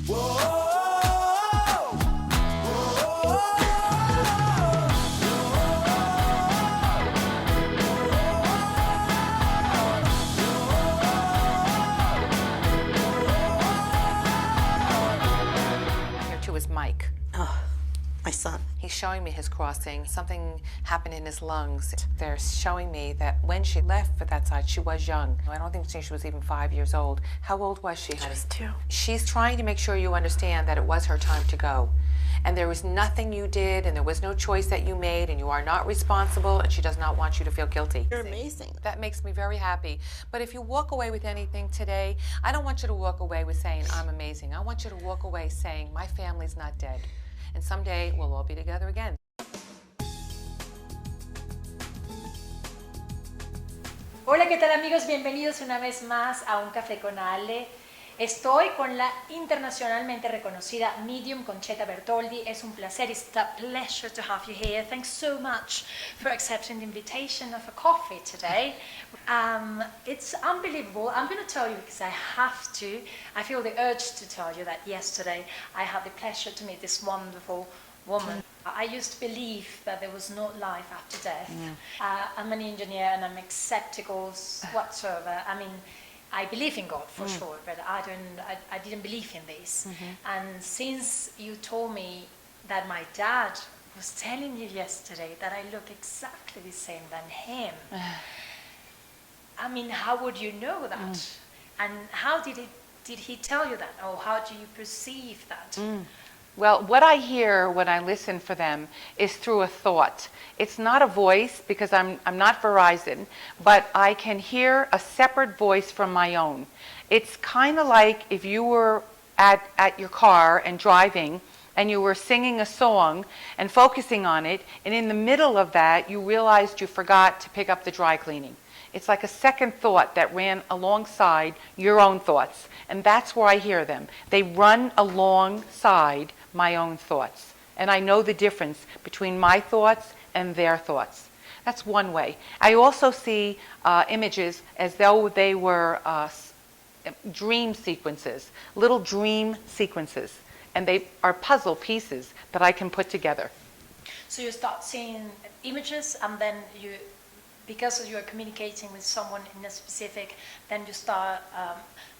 Here too is Mike. Oh, my son. He's showing me his crossing. Something happened in his lungs. They're showing me that when she left for that side, she was young. I don't think she was even 5 years old. How old was she? She was 2. She's trying to make sure you understand that it was her time to go. And there was nothing you did, and there was no choice that you made, and you are not responsible, and she does not want you to feel guilty. You're amazing. That makes me very happy. But if you walk away with anything today, I don't want you to walk away with saying, I'm amazing. I want you to walk away saying, my family's not dead. And someday we'll all be together again. Hola, ¿qué tal amigos? Bienvenidos una vez más a Un Café con Ale. Estoy con la internacionalmente reconocida medium Concetta Bertoldi. Es un placer, it's a pleasure to have you here. Thanks so much for accepting the invitation of a coffee today. It's unbelievable. I'm going to tell you because I have to. I feel the urge to tell you that yesterday I had the pleasure to meet this wonderful woman. I used to believe that there was no life after death. I'm an engineer and I'm skeptical whatsoever. I mean, I believe in God for sure, but I didn't believe in this. And since you told me that my dad was telling you yesterday that I look exactly the same than him, I mean, how would you know that? And how did he tell you that? Or how do you perceive that? Well, what I hear when I listen for them is through a thought. It's not a voice because I'm not Verizon, but I can hear a separate voice from my own. It's kind of like if you were at your car and driving and you were singing a song and focusing on it, and in the middle of that you realized you forgot to pick up the dry cleaning. It's like a second thought that ran alongside your own thoughts, and that's where I hear them. They run alongside my own thoughts, and I know the difference between my thoughts and their thoughts. That's one way. I also see images as though they were dream sequences, little dream sequences, and they are puzzle pieces that I can put together. So you start seeing images, and then because you are communicating with someone in a specific, then you start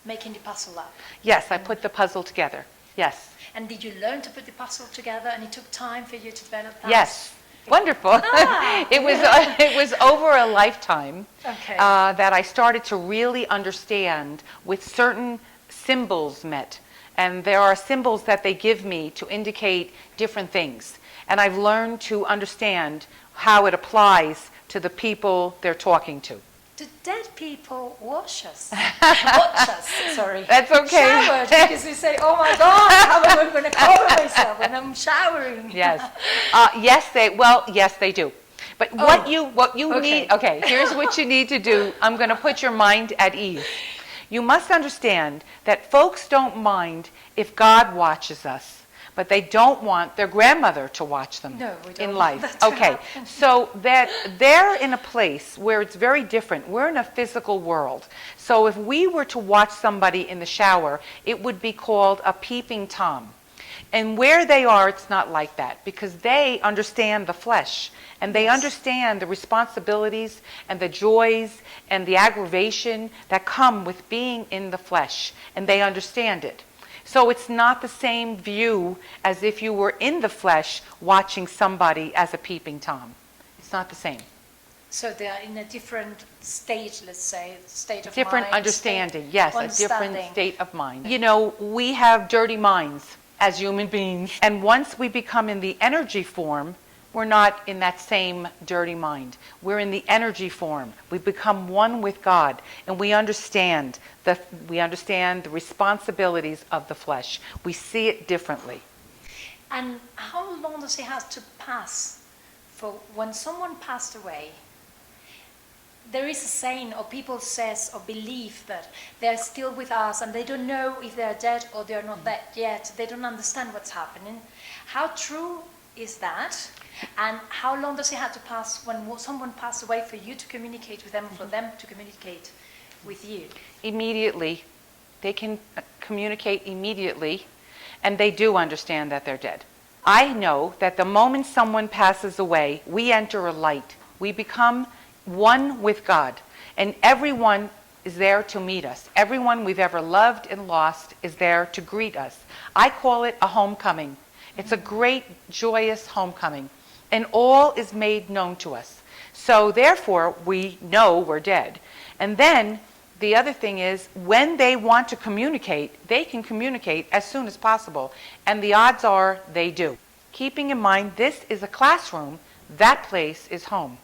making the puzzle up. Yes, I put the puzzle together. Yes. And did you learn to put the puzzle together, and it took time for you to develop that? Yes. Wonderful. It was over a lifetime that I started to really understand with certain symbols met. And there are symbols that they give me to indicate different things. And I've learned to understand how it applies to the people they're talking to. Do dead people watch us? Watch us, sorry. That's okay. Showered, because we say, oh my God, how am I going to cover myself when I'm showering? Yes. Yes, they do. But what you need, here's what you need to do. I'm going to put your mind at ease. You must understand that folks don't mind if God watches us, but they don't want their grandmother to watch them in life. Okay, so that they're in a place where it's very different. We're in a physical world. So if we were to watch somebody in the shower, it would be called a peeping Tom. And where they are, it's not like that, because they understand the flesh, and they understand the responsibilities and the joys and the aggravation that come with being in the flesh, and they understand it. So it's not the same view as if you were in the flesh watching somebody as a peeping Tom. It's not the same. So they are in a different stage, let's say, state of different mind. Understanding, yes, a different state of mind. You know, we have dirty minds as human beings, and once we become in the energy form, we're not in that same dirty mind. We're in the energy form. We become one with God, and we understand the responsibilities of the flesh. We see it differently. And how long does it have to pass for when someone passed away? There is a saying, or people says or believe that they're still with us, and they don't know if they're dead or they're not dead yet. They don't understand what's happening. How true is that? And how long does it have to pass when someone passed away for you to communicate with them, for them to communicate with you? Immediately. They can communicate immediately. and they do understand that they're dead. I know that the moment someone passes away, we enter a light. We become one with God, and everyone is there to meet us. Everyone we've ever loved and lost is there to greet us. I call it a homecoming. It's a great, joyous homecoming, and all is made known to us. So therefore, we know we're dead. And then the other thing is, when they want to communicate, they can communicate as soon as possible, and the odds are they do. Keeping in mind, this is a classroom, that place is home.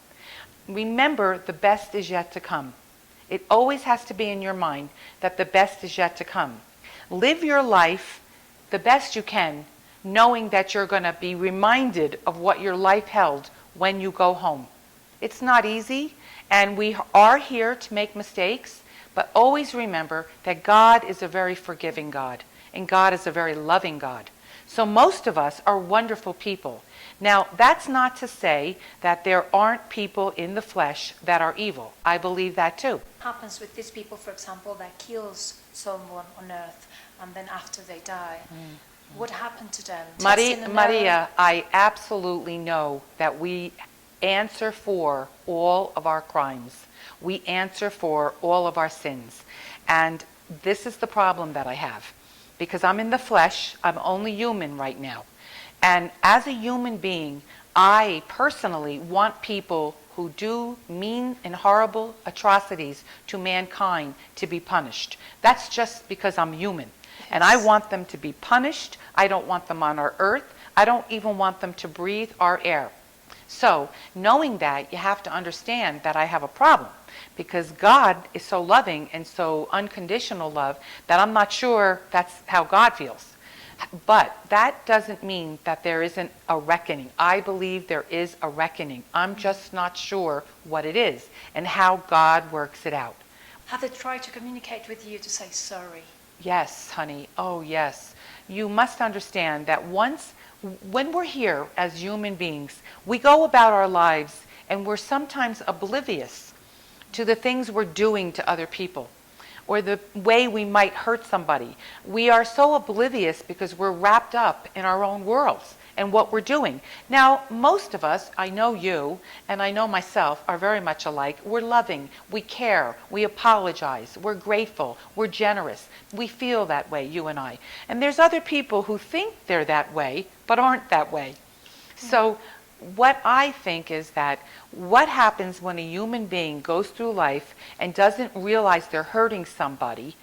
Remember, the best is yet to come. It always has to be in your mind that the best is yet to come. Live your life the best you can, knowing that you're going to be reminded of what your life held when you go home. It's not easy, and we are here to make mistakes, but always remember that God is a very forgiving God, and God is a very loving God. So most of us are wonderful people. Now, that's not to say that there aren't people in the flesh that are evil. I believe that too. Happens with these people, for example, that kills someone on earth, and then after they die, what happened to them? Maria, I absolutely know that we answer for all of our crimes. We answer for all of our sins. And this is the problem that I have. Because I'm in the flesh, I'm only human right now. And as a human being, I personally want people who do mean and horrible atrocities to mankind to be punished. That's just because I'm human. Yes. And I want them to be punished. I don't want them on our earth. I don't even want them to breathe our air. So, knowing that, you have to understand that I have a problem. Because God is so loving and so unconditional love that I'm not sure that's how God feels. But that doesn't mean that there isn't a reckoning. I believe there is a reckoning. I'm just not sure what it is and how God works it out. Have they tried to communicate with you to say sorry? Yes, honey. Oh, yes. You must understand that when we're here as human beings, we go about our lives and we're sometimes oblivious to the things we're doing to other people, or the way we might hurt somebody. We are so oblivious because we're wrapped up in our own worlds and what we're doing. Now, most of us, I know you, and I know myself, are very much alike. We're loving, we care, we apologize, we're grateful, we're generous. We feel that way, you and I. And there's other people who think they're that way, but aren't that way. So what I think is that what happens when a human being goes through life and doesn't realize they're hurting somebody,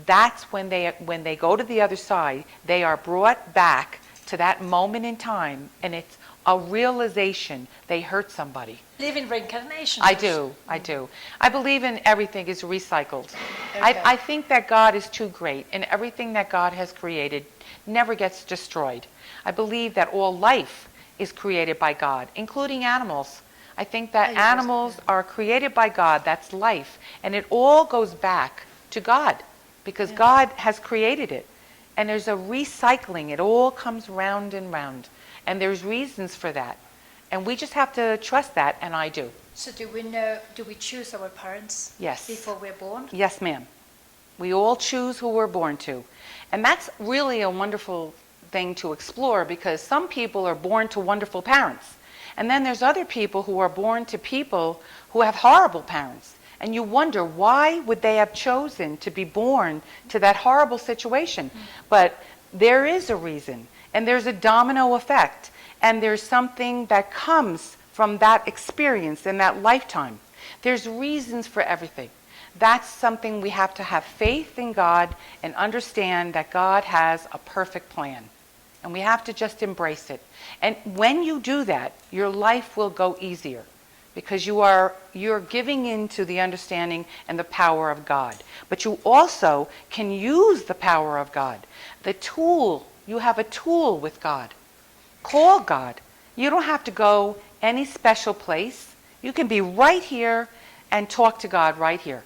that's when they go to the other side, they are brought back to that moment in time, and it's a realization they hurt somebody. Live in reincarnation. I do. I believe in everything is recycled. Okay. I think that God is too great, and everything that God has created never gets destroyed. I believe that all life is created by God, including animals. I think that animals are created by God. That's life. And it all goes back to God because God has created it. And there's a recycling. It all comes round and round. And there's reasons for that. And we just have to trust that, and I do. So do we choose our parents? Yes. Before we're born? Yes, ma'am. We all choose who we're born to. And that's really a wonderful thing to explore, because some people are born to wonderful parents. And then there's other people who are born to people who have horrible parents. And you wonder, why would they have chosen to be born to that horrible situation? But there is a reason, and there's a domino effect, and there's something that comes from that experience in that lifetime. There's reasons for everything. That's something we have to have faith in God and understand that God has a perfect plan. And we have to just embrace it. And when you do that, your life will go easier, because you're giving in to the understanding and the power of God. But you also can use the power of God. The tool, you have a tool with God. Call God. You don't have to go any special place. You can be right here and talk to God right here.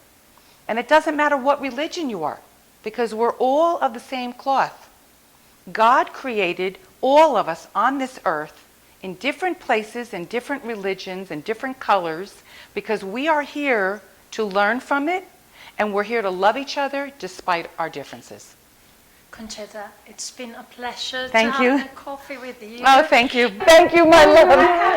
And it doesn't matter what religion you are, because we're all of the same cloth. God created all of us on this earth in different places and different religions and different colors, because we are here to learn from it, and we're here to love each other despite our differences. Concetta, it's been a pleasure Thank to you. have a coffee with you. Oh, thank you. Thank you, my love.